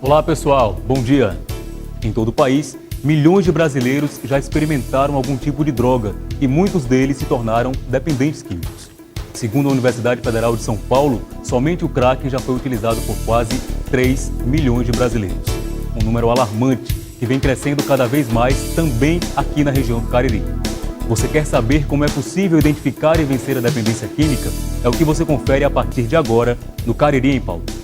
Olá pessoal, bom dia. Em todo o país, milhões de brasileiros já experimentaram algum tipo de droga e muitos deles se tornaram dependentes químicos. Segundo a Universidade Federal de São Paulo, somente o crack já foi utilizado por quase 3 milhões de brasileiros. Um número alarmante que vem crescendo cada vez mais também aqui na região do Cariri. Você quer saber como é possível identificar e vencer a dependência química? É o que você confere a partir de agora no Cariri em Pauta.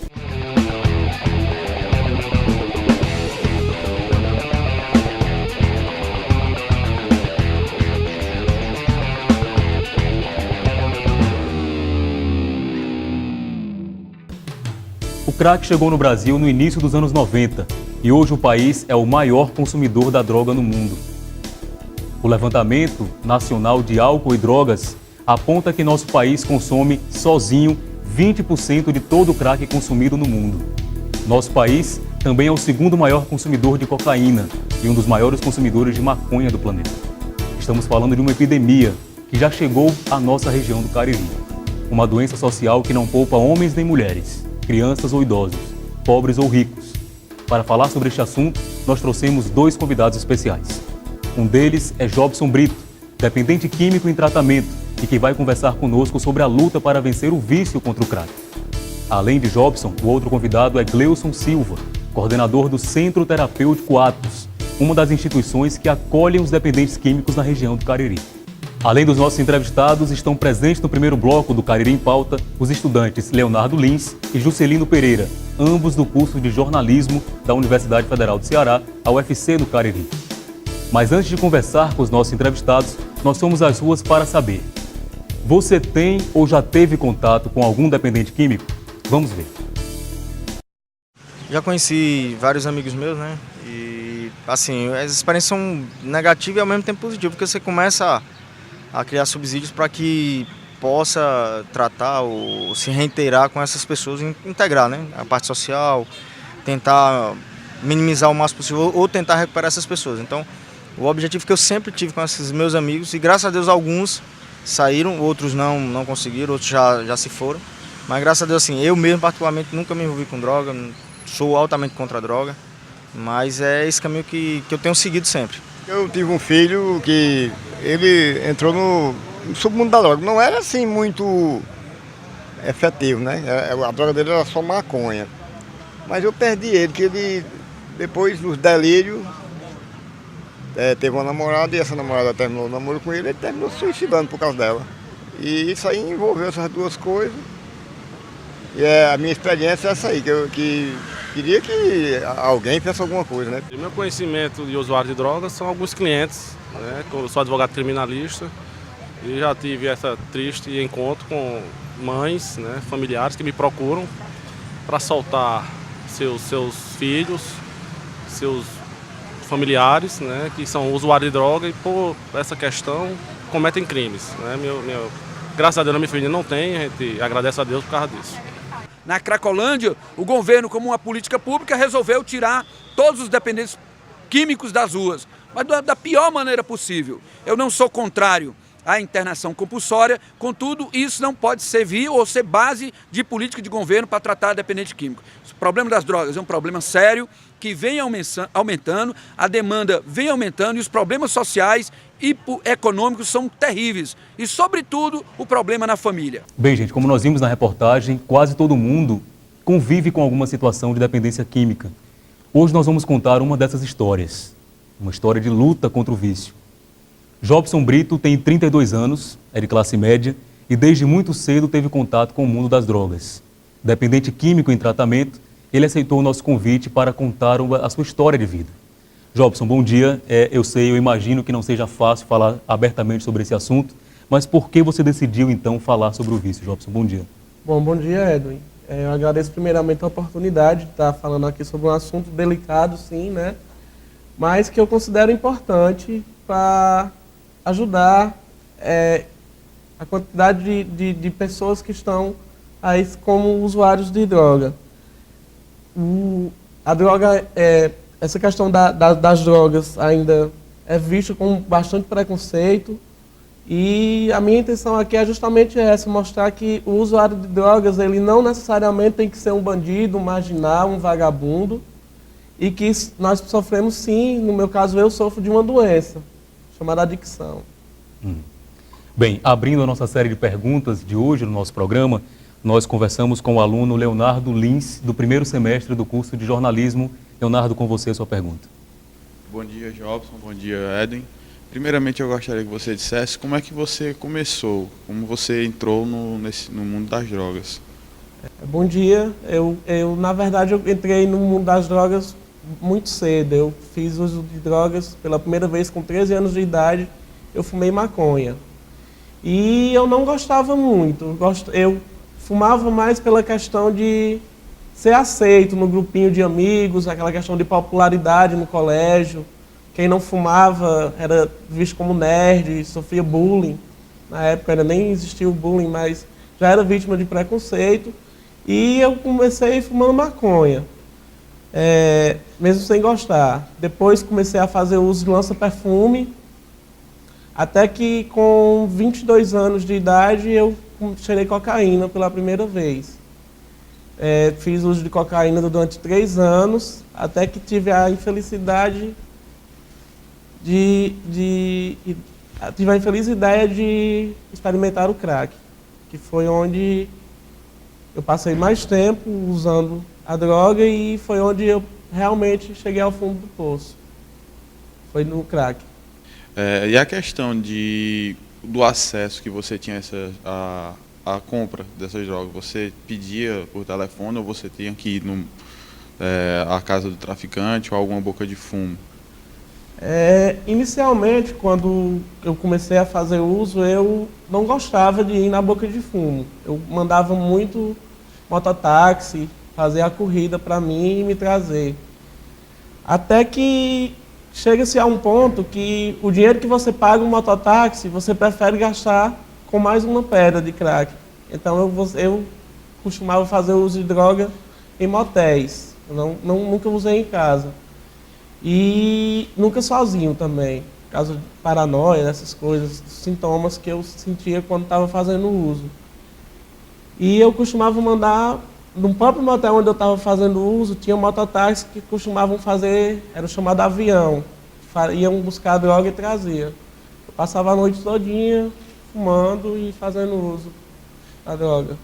O crack chegou no Brasil no início dos anos 90 e hoje o país é o maior consumidor da droga no mundo. O Levantamento Nacional de Álcool e Drogas aponta que nosso país consome sozinho 20% de todo o crack consumido no mundo. Nosso país também é o segundo maior consumidor de cocaína e um dos maiores consumidores de maconha do planeta. Estamos falando de uma epidemia que já chegou à nossa região do Cariri. Uma doença social que não poupa homens nem mulheres, crianças ou idosos, pobres ou ricos. Para falar sobre este assunto, nós trouxemos dois convidados especiais. Um deles é Jobson Brito, dependente químico em tratamento e que vai conversar conosco sobre a luta para vencer o vício contra o crack. Além de Jobson, o outro convidado é Gleuson Silva, coordenador do Centro Terapêutico Atos, uma das instituições que acolhem os dependentes químicos na região do Cariri. Além dos nossos entrevistados, estão presentes no primeiro bloco do Cariri em Pauta os estudantes Leonardo Lins e Juscelino Pereira, ambos do curso de jornalismo da Universidade Federal do Ceará, a UFC do Cariri. Mas antes de conversar com os nossos entrevistados, nós somos às ruas para saber: você tem ou já teve contato com algum dependente químico? Vamos ver. Já conheci vários amigos meus, né? E assim, as experiências são negativas e ao mesmo tempo positivas, porque você começa a criar subsídios para que possa tratar ou se reinteirar com essas pessoas, integrar, né? A parte social, tentar minimizar o máximo possível ou tentar recuperar essas pessoas. Então, o objetivo que eu sempre tive com esses meus amigos, e graças a Deus alguns saíram, outros não conseguiram, outros já se foram. Mas graças a Deus, assim, eu mesmo particularmente nunca me envolvi com droga, sou altamente contra a droga, mas é esse caminho que eu tenho seguido sempre. Eu tive um filho que ele entrou no submundo da droga, não era assim muito efetivo, né? A droga dele era só maconha. Mas eu perdi ele, que ele, depois dos delírios, teve uma namorada e essa namorada terminou o namoro com ele terminou se suicidando por causa dela. E isso aí envolveu essas duas coisas. E a minha experiência é essa aí, que eu queria que alguém fizesse alguma coisa, né? O meu conhecimento de usuário de drogas são alguns clientes, né? Eu sou advogado criminalista e já tive essa triste encontro com mães, né, familiares que me procuram para soltar seus filhos, seus familiares, né, que são usuários de droga e por essa questão cometem crimes, né? Graças a Deus, minha família não tem, a gente agradece a Deus por causa disso. Na Cracolândia, o governo, como uma política pública, resolveu tirar todos os dependentes químicos das ruas, mas da pior maneira possível. Eu não sou contrário à internação compulsória, contudo, isso não pode servir ou ser base de política de governo para tratar dependente químico. O problema das drogas é um problema sério que vem aumentando, a demanda vem aumentando e os problemas sociais e econômicos são terríveis. E, sobretudo, o problema na família. Bem, gente, como nós vimos na reportagem, quase todo mundo convive com alguma situação de dependência química. Hoje nós vamos contar uma dessas histórias, uma história de luta contra o vício. Jobson Brito tem 32 anos, é de classe média e desde muito cedo teve contato com o mundo das drogas. Dependente químico em tratamento, ele aceitou o nosso convite para contar a sua história de vida. Jobson, bom dia. Eu imagino que não seja fácil falar abertamente sobre esse assunto, mas por que você decidiu então falar sobre o vício, Jobson? Bom dia. Bom dia, Edwin. Eu agradeço primeiramente a oportunidade de estar falando aqui sobre um assunto delicado, sim, né? Mas que eu considero importante para ajudar a quantidade de pessoas que estão aí como usuários de droga. A droga, essa questão das drogas ainda é vista com bastante preconceito e a minha intenção aqui é justamente essa, mostrar que o usuário de drogas, ele não necessariamente tem que ser um bandido, um marginal, um vagabundo, e que nós sofremos sim, no meu caso eu sofro de uma doença chamada adicção. Bem, abrindo a nossa série de perguntas de hoje no nosso programa, nós conversamos com o aluno Leonardo Lins, do primeiro semestre do curso de jornalismo. Leonardo, com você a sua pergunta. Bom dia, Jobson. Bom dia, Edwin. Primeiramente, eu gostaria que você dissesse como é que você começou, como você entrou no mundo das drogas. Bom dia. Na verdade, eu entrei no mundo das drogas muito cedo. Eu fiz uso de drogas pela primeira vez com 13 anos de idade. Eu fumei maconha. E eu não gostava muito. Eu fumava mais pela questão de ser aceito no grupinho de amigos, aquela questão de popularidade no colégio. Quem não fumava era visto como nerd, sofria bullying. Na época ainda nem existia o bullying, mas já era vítima de preconceito. E eu comecei fumando maconha, mesmo sem gostar. Depois comecei a fazer uso de lança-perfume, até que com 22 anos de idade eu cheirei cocaína pela primeira vez. Fiz uso de cocaína durante 3 anos, até que tive a infelicidade de experimentar o crack, que foi onde eu passei mais tempo usando a droga e foi onde eu realmente cheguei ao fundo do poço. Foi no crack. E a questão do acesso que você tinha a compra dessas drogas, você pedia por telefone ou você tinha que ir à casa do traficante ou alguma boca de fumo? Inicialmente, quando eu comecei a fazer uso, eu não gostava de ir na boca de fumo. Eu mandava muito mototáxi fazer a corrida para mim e me trazer. Até que chega-se a um ponto que o dinheiro que você paga no mototáxi, você prefere gastar com mais uma pedra de crack. Então eu costumava fazer uso de droga em motéis. Eu nunca usei em casa. E nunca sozinho também, por causa de paranoia, essas coisas, sintomas que eu sentia quando estava fazendo uso. E eu costumava mandar, no próprio motel onde eu estava fazendo uso, tinha mototáxis que costumavam fazer, era o chamado avião, iam buscar droga e traziam. Eu passava a noite todinha fumando e fazendo uso da droga.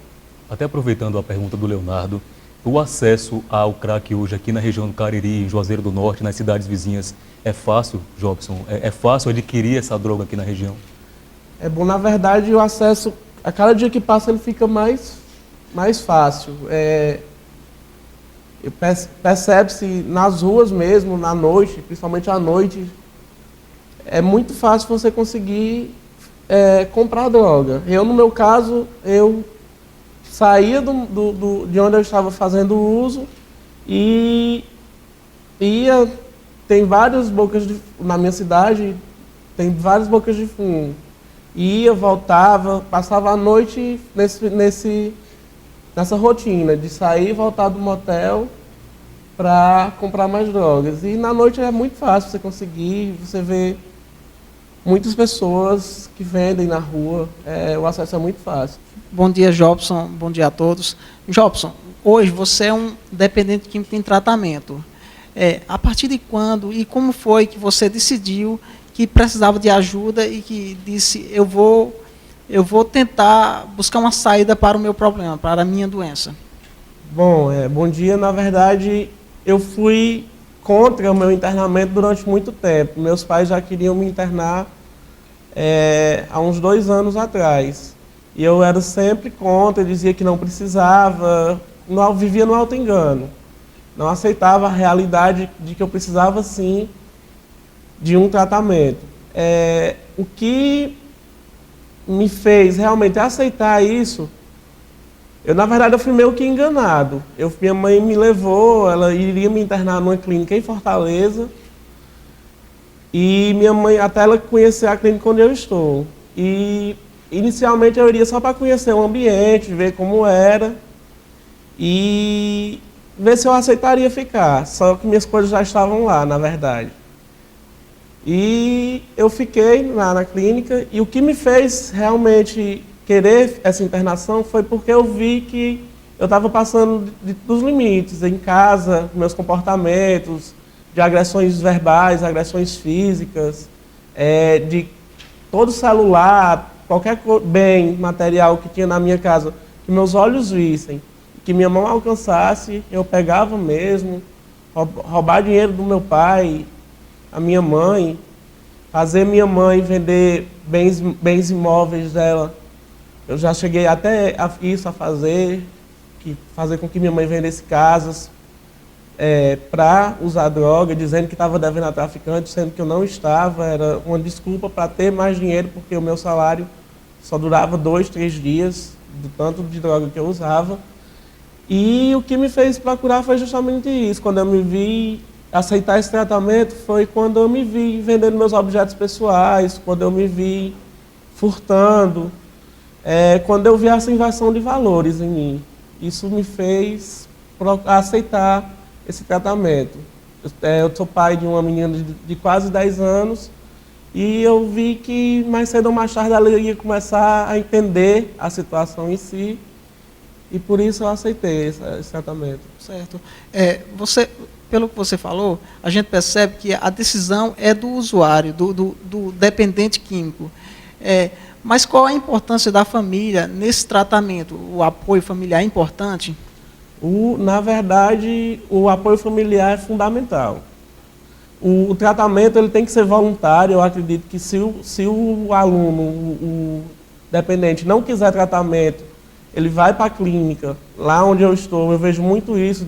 Até aproveitando a pergunta do Leonardo, o acesso ao crack hoje aqui na região do Cariri, em Juazeiro do Norte, nas cidades vizinhas, é fácil, Jobson? É fácil adquirir essa droga aqui na região? É bom, na verdade, o acesso, a cada dia que passa, ele fica mais fácil. Percebe-se nas ruas mesmo, na noite, principalmente à noite, é muito fácil você conseguir comprar droga. Eu, no meu caso, eu saía de onde eu estava fazendo uso e ia, tem várias bocas na minha cidade, tem várias bocas de fumo. Ia, voltava, passava a noite nessa rotina de sair e voltar do motel para comprar mais drogas. E na noite é muito fácil você conseguir, você vê muitas pessoas que vendem na rua, o acesso é muito fácil. Bom dia, Jobson. Bom dia a todos. Jobson, hoje você é um dependente químico em tratamento. A partir de quando e como foi que você decidiu que precisava de ajuda e que disse, eu vou tentar buscar uma saída para o meu problema, para a minha doença? Bom, bom dia. Na verdade, eu fui contra o meu internamento durante muito tempo. Meus pais já queriam me internar há uns 2 anos atrás. E eu era sempre contra, dizia que não precisava, vivia no auto-engano. Não aceitava a realidade de que eu precisava, sim, de um tratamento. O que me fez realmente aceitar isso, na verdade, eu fui meio que enganado. Minha mãe me levou, ela iria me internar numa clínica em Fortaleza, e minha mãe, até ela conhecer a clínica onde eu estou. E inicialmente eu iria só para conhecer o ambiente, ver como era e ver se eu aceitaria ficar. Só que minhas coisas já estavam lá, na verdade. E eu fiquei lá na clínica e o que me fez realmente querer essa internação foi porque eu vi que eu estava passando dos limites em casa, meus comportamentos, de agressões verbais, agressões físicas, de todo celular, qualquer bem material que tinha na minha casa, que meus olhos vissem, que minha mão alcançasse, eu pegava mesmo, roubar dinheiro do meu pai, a minha mãe, fazer minha mãe vender bens imóveis dela. Eu já cheguei até a fazer com que minha mãe vendesse casas para usar droga, dizendo que estava devendo a traficante, sendo que eu não estava. Era uma desculpa para ter mais dinheiro, porque o meu salário só durava 2, 3 dias, do tanto de droga que eu usava. E o que me fez procurar foi justamente isso. Quando eu me vi aceitar esse tratamento, foi quando eu me vi vendendo meus objetos pessoais, quando eu me vi furtando, quando eu vi essa inversão de valores em mim. Isso me fez aceitar esse tratamento. Eu sou pai de uma menina de quase 10 anos e eu vi que mais cedo ou mais tarde ela ia começar a entender a situação em si e por isso eu aceitei esse tratamento. Certo. Pelo que você falou, a gente percebe que a decisão é do usuário, do dependente químico. Mas qual a importância da família nesse tratamento? O apoio familiar é importante? Na verdade, o apoio familiar é fundamental. O tratamento ele tem que ser voluntário. Eu acredito que se o aluno, o dependente, não quiser tratamento, ele vai para a clínica, lá onde eu estou. Eu vejo muito isso,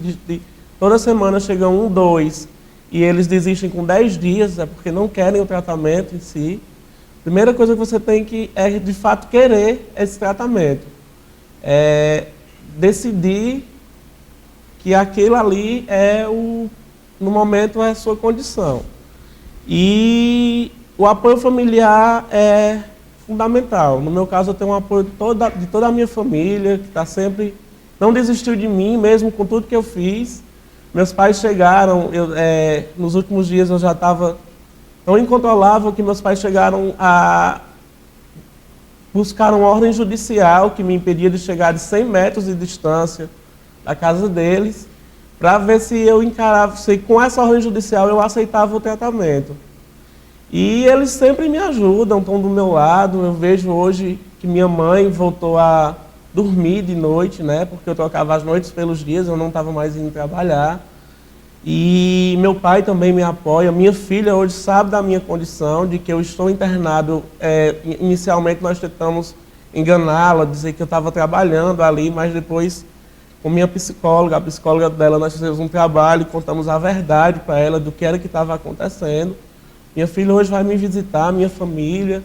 toda semana chegam 1, 2, e eles desistem com 10 dias, porque não querem o tratamento em si. Primeira coisa que você tem que de fato, querer esse tratamento. Decidir que aquilo ali no momento é a sua condição. E o apoio familiar é fundamental. No meu caso, eu tenho um apoio de toda a minha família, que está sempre, não desistiu de mim, mesmo com tudo que eu fiz. Meus pais chegaram, nos últimos dias eu já estava tão incontrolável que meus pais chegaram a buscar uma ordem judicial que me impedia de chegar de 100 metros de distância da casa deles, para ver se eu encarava, se com essa ordem judicial eu aceitava o tratamento. E eles sempre me ajudam, estão do meu lado. Eu vejo hoje que minha mãe voltou a dormir de noite, né, porque eu trocava as noites pelos dias, eu não estava mais indo trabalhar. E meu pai também me apoia. Minha filha hoje sabe da minha condição, de que eu estou internado. Inicialmente nós tentamos enganá-la, dizer que eu estava trabalhando ali, mas depois, com minha psicóloga, a psicóloga dela, nós fizemos um trabalho, contamos a verdade para ela do que era que estava acontecendo. Minha filha hoje vai me visitar, minha família.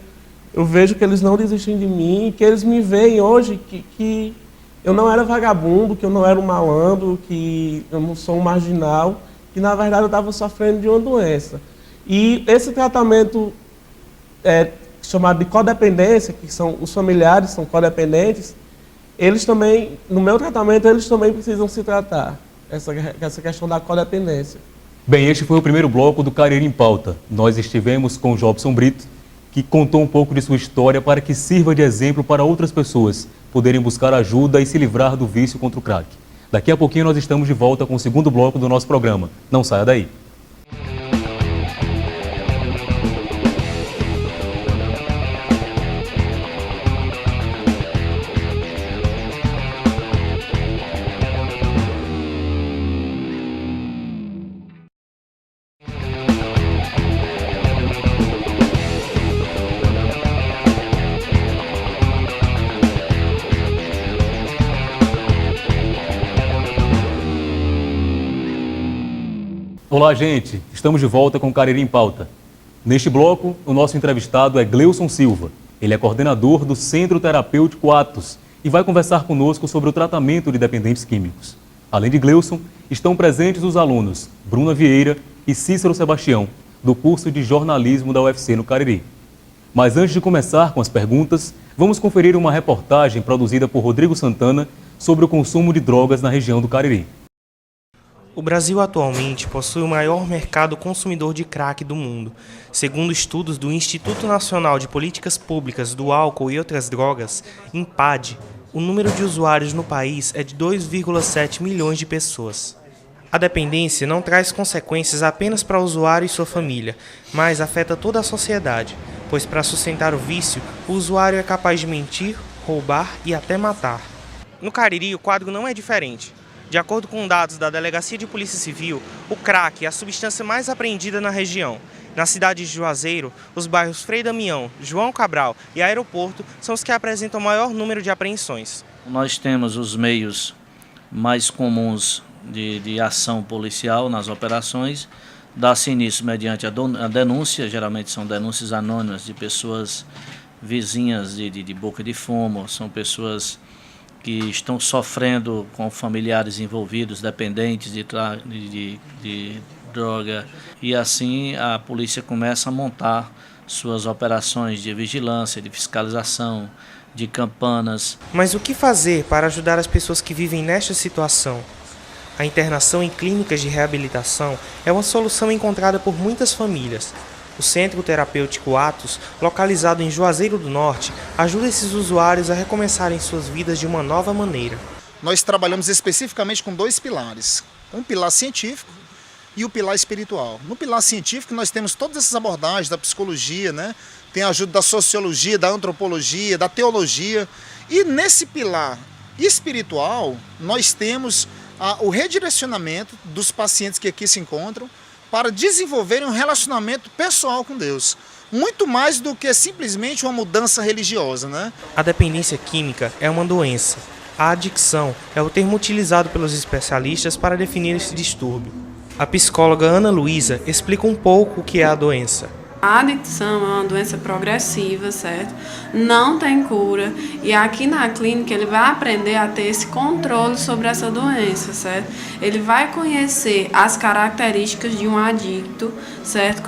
Eu vejo que eles não desistem de mim, que eles me veem hoje que eu não era vagabundo, que eu não era um malandro, que eu não sou um marginal, que na verdade eu estava sofrendo de uma doença. E esse tratamento chamado de codependência, que são os familiares são codependentes, eles também, no meu tratamento, eles também precisam se tratar, essa questão da codependência. Bem, este foi o primeiro bloco do Cariri em Pauta. Nós estivemos com o Jobson Brito, que contou um pouco de sua história para que sirva de exemplo para outras pessoas poderem buscar ajuda e se livrar do vício contra o crack. Daqui a pouquinho nós estamos de volta com o segundo bloco do nosso programa. Não saia daí. Olá, gente. Estamos de volta com o Cariri em Pauta. Neste bloco, o nosso entrevistado é Gleuson Silva. Ele é coordenador do Centro Terapêutico Atos e vai conversar conosco sobre o tratamento de dependentes químicos. Além de Gleuson, estão presentes os alunos Bruna Vieira e Cícero Sebastião, do curso de jornalismo da UFC no Cariri. Mas antes de começar com as perguntas, vamos conferir uma reportagem produzida por Rodrigo Santana sobre o consumo de drogas na região do Cariri. O Brasil atualmente possui o maior mercado consumidor de crack do mundo. Segundo estudos do Instituto Nacional de Políticas Públicas do Álcool e Outras Drogas, INPAD, o número de usuários no país é de 2,7 milhões de pessoas. A dependência não traz consequências apenas para o usuário e sua família, mas afeta toda a sociedade, pois para sustentar o vício, o usuário é capaz de mentir, roubar e até matar. No Cariri, o quadro não é diferente. De acordo com dados da Delegacia de Polícia Civil, o crack é a substância mais apreendida na região. Na cidade de Juazeiro, os bairros Frei Damião, João Cabral e Aeroporto são os que apresentam o maior número de apreensões. Nós temos os meios mais comuns de ação policial nas operações, dá-se início mediante a denúncia, geralmente são denúncias anônimas de pessoas vizinhas de Boca de Fumo, são pessoas que estão sofrendo com familiares envolvidos, dependentes de droga, e assim a polícia começa a montar suas operações de vigilância, de fiscalização, de campanas. Mas o que fazer para ajudar as pessoas que vivem nesta situação? A internação em clínicas de reabilitação é uma solução encontrada por muitas famílias. O Centro Terapêutico Atos, localizado em Juazeiro do Norte, ajuda esses usuários a recomeçarem suas vidas de uma nova maneira. Nós trabalhamos especificamente com 2 pilares, um pilar científico e o pilar espiritual. No pilar científico nós temos todas essas abordagens da psicologia, né? Tem a ajuda da sociologia, da antropologia, da teologia, e nesse pilar espiritual nós temos o redirecionamento dos pacientes que aqui se encontram para desenvolverem um relacionamento pessoal com Deus. Muito mais do que simplesmente uma mudança religiosa, né? A dependência química é uma doença. A adicção é o termo utilizado pelos especialistas para definir esse distúrbio. A psicóloga Ana Luísa explica um pouco o que é a doença. A adicção é uma doença progressiva, certo? Não tem cura, e aqui na clínica ele vai aprender a ter esse controle sobre essa doença, certo? Ele vai conhecer as características de um adicto, certo?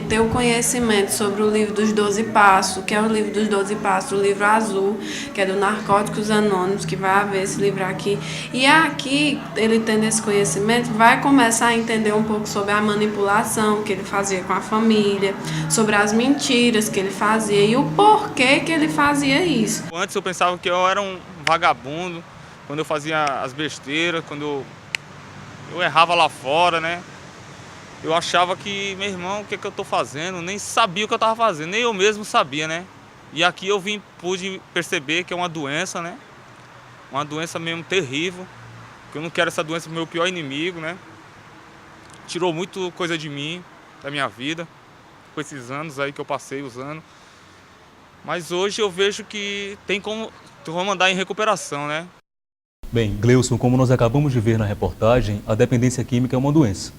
Ter o conhecimento sobre o livro dos 12 Passos, que é o livro dos 12 Passos, o livro azul, que é do Narcóticos Anônimos, que vai haver esse livro aqui. E aqui, ele tendo esse conhecimento, vai começar a entender um pouco sobre a manipulação que ele fazia com a família, sobre as mentiras que ele fazia e o porquê que ele fazia isso. Antes eu pensava que eu era um vagabundo, quando eu fazia as besteiras, quando eu errava lá fora, né? Eu achava que, meu irmão, o que eu tô fazendo? Nem sabia o que eu tava fazendo, nem eu mesmo sabia, né? E aqui eu pude perceber que é uma doença, né? Uma doença mesmo terrível, que eu não quero essa doença pro meu pior inimigo, né? Tirou muito coisa de mim, da minha vida, com esses anos aí que eu passei usando. Mas hoje eu vejo que tem como andar em recuperação, né? Bem, Gleuson, como nós acabamos de ver na reportagem, a dependência química é uma doença.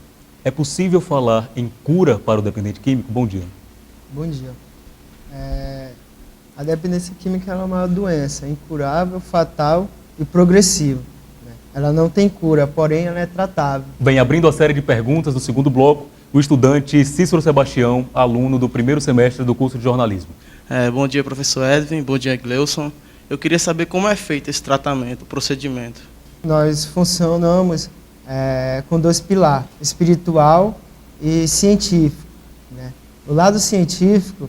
É possível falar em cura para o dependente químico? Bom dia. Bom dia. A dependência química é uma doença incurável, fatal e progressiva. Ela não tem cura, porém ela é tratável. Bem, abrindo a série de perguntas do segundo bloco, o estudante Cícero Sebastião, aluno do 1º semestre do curso de jornalismo. Bom dia, professor Edwin. Bom dia, Gleuson. Eu queria saber como é feito esse tratamento, o procedimento. Nós funcionamos com 2 pilares, espiritual e científico, né? O lado científico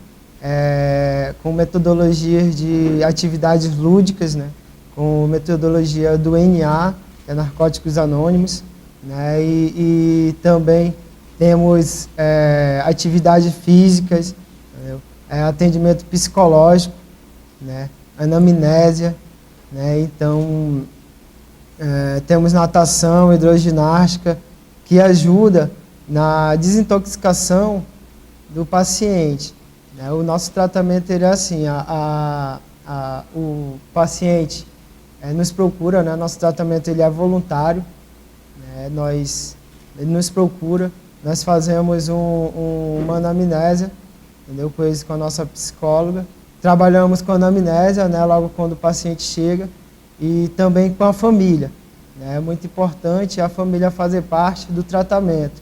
com metodologias de atividades lúdicas, né? Com metodologia do NA, que é Narcóticos Anônimos, né? E também temos atividades físicas, atendimento psicológico, né? Anamnésia, né? Então temos natação, hidroginástica, que ajuda na desintoxicação do paciente, né? O nosso tratamento é assim, o paciente nos procura, né? Nosso tratamento ele é voluntário, né? Ele nos procura, nós fazemos uma anamnésia, entendeu? Com a nossa psicóloga. Trabalhamos com anamnésia, né? Logo quando o paciente chega, e também com a família, né? É muito importante a família fazer parte do tratamento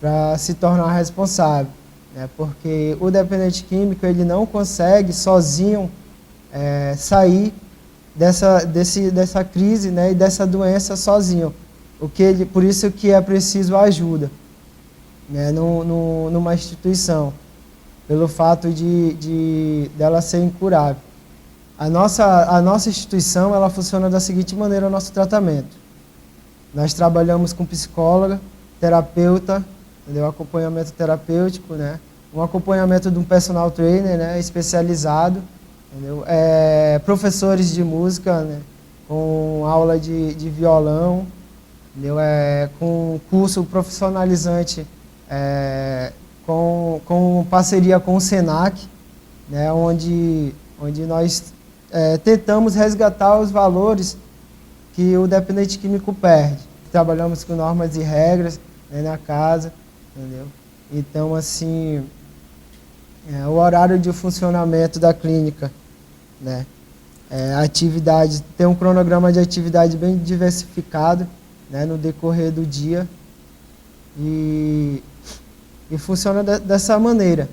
para se tornar responsável, né? Porque o dependente químico ele não consegue sozinho sair dessa crise, né? E dessa doença sozinho. Por isso que é preciso ajuda, né? Numa instituição, pelo fato dela ser incurável. A nossa instituição, ela funciona da seguinte maneira, o nosso tratamento. Nós trabalhamos com psicóloga, terapeuta, entendeu? Acompanhamento terapêutico, né? Um acompanhamento de um personal trainer, né? Especializado, entendeu? Professores de música, né? Com aula de violão, entendeu? Com curso profissionalizante, com parceria com o SENAC, né? onde nós tentamos resgatar os valores que o dependente químico perde. Trabalhamos com normas e regras, né, na casa, entendeu? Então, assim, o horário de funcionamento da clínica, né, atividade, tem um cronograma de atividade bem diversificado, né, no decorrer do dia e funciona dessa maneira.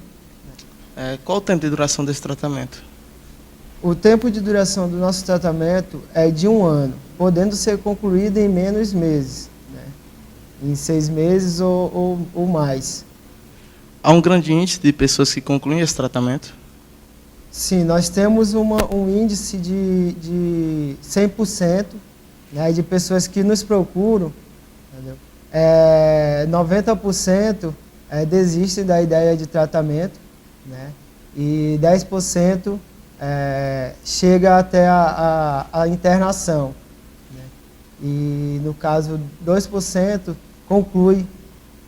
Qual o tempo de duração desse tratamento? O tempo de duração do nosso tratamento é de 1 ano, podendo ser concluído em menos meses, né? Em 6 meses ou mais. Há um grande índice de pessoas que concluem esse tratamento? Sim, nós temos um índice de 100%, né, de pessoas que nos procuram, entendeu? 90% desistem da ideia de tratamento, né, e 10% chega até a internação, né? E no caso 2% conclui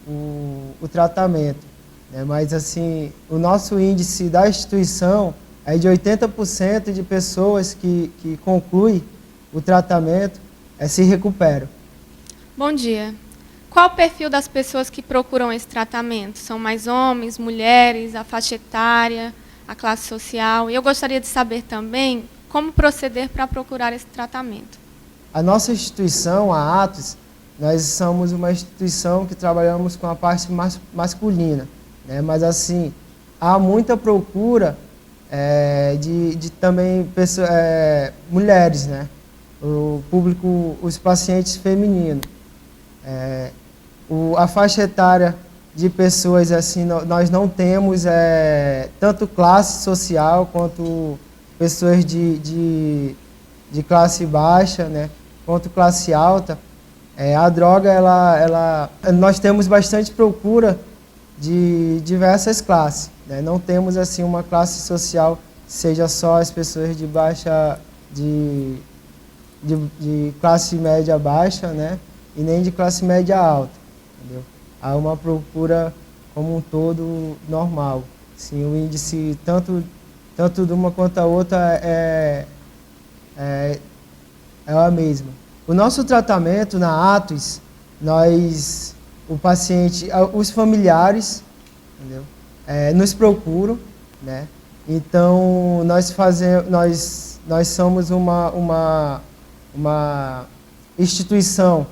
o tratamento, né? Mas assim, o nosso índice da instituição é de 80% de pessoas que concluem o tratamento se recuperam. Bom dia. Qual o perfil das pessoas que procuram esse tratamento? São mais homens, mulheres, a faixa etária, a classe social? E eu gostaria de saber também como proceder para procurar esse tratamento. A nossa instituição, a Atos, nós somos uma instituição que trabalhamos com a parte masculina, né? Mas assim, há muita procura de também pessoas, mulheres, né? O público, os pacientes femininos. A faixa etária de pessoas, assim, nós não temos tanto classe social quanto pessoas de classe baixa, né, quanto classe alta. A droga, nós temos bastante procura de diversas classes, né? Não temos assim uma classe social que seja só as pessoas de baixa, de classe média baixa, né, e nem de classe média alta, entendeu? Há uma procura como um todo normal. Sim, o índice, tanto de uma quanto a outra, é a mesma. O nosso tratamento na Atos, o paciente, os familiares, entendeu? Nos procuram, né? Então, nós somos uma instituição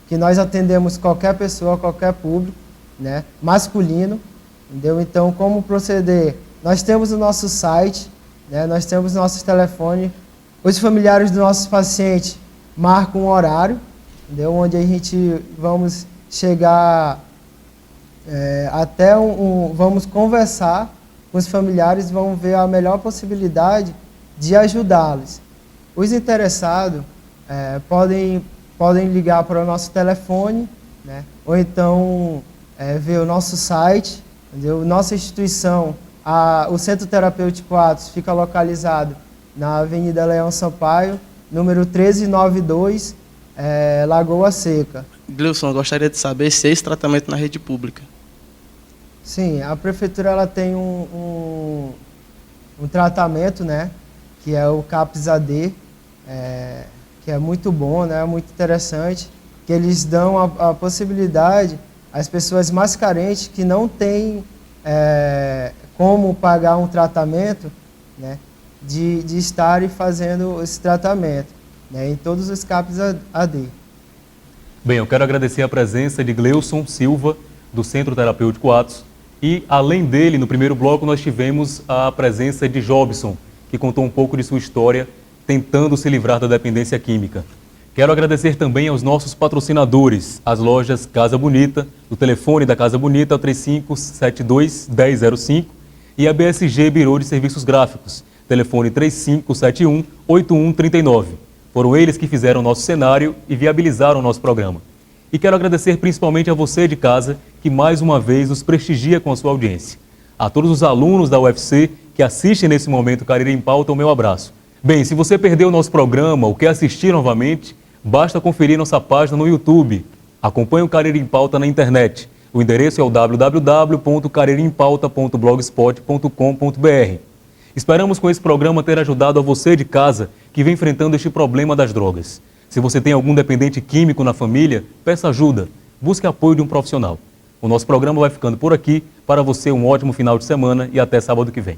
que nós atendemos qualquer pessoa, qualquer público, né, masculino, entendeu? Então, como proceder? Nós temos o nosso site, né, nós temos nossos telefones, os familiares dos nossos pacientes marcam um horário, entendeu? Onde a gente vamos chegar vamos conversar com os familiares, vamos ver a melhor possibilidade de ajudá-los. Os interessados podem ligar para o nosso telefone, né? Ou então ver o nosso site, entendeu? Nossa instituição, o Centro Terapêutico Atos, fica localizado na Avenida Leão Sampaio, número 1392, Lagoa Seca. Gleilson, eu gostaria de saber se é esse tratamento na rede pública. Sim, a prefeitura ela tem um tratamento, né, que é o CAPS-AD, que é muito bom, né, muito interessante, que eles dão a possibilidade às pessoas mais carentes que não têm como pagar um tratamento, né, de estarem fazendo esse tratamento, né, em todos os CAPS-AD. Bem, eu quero agradecer a presença de Gleilson Silva, do Centro Terapêutico Atos, e além dele, no primeiro bloco, nós tivemos a presença de Jobson, que contou um pouco de sua história tentando se livrar da dependência química. Quero agradecer também aos nossos patrocinadores, as lojas Casa Bonita, o telefone da Casa Bonita é o 3572-1005 e a BSG Birô de Serviços Gráficos, Telefone 3571-8139. Foram eles que fizeram o nosso cenário e viabilizaram o nosso programa. E quero agradecer principalmente a você de casa, que mais uma vez nos prestigia com a sua audiência. A todos os alunos da UFC que assistem nesse momento Carreira em Pauta, o meu abraço. Bem, se você perdeu o nosso programa ou quer assistir novamente, basta conferir nossa página no YouTube. Acompanhe o Carreira em Pauta na internet. O endereço é o www.carreiraempauta.blogspot.com.br. Esperamos com esse programa ter ajudado a você de casa que vem enfrentando este problema das drogas. Se você tem algum dependente químico na família, peça ajuda, busque apoio de um profissional. O nosso programa vai ficando por aqui. Para você, um ótimo final de semana e até sábado que vem.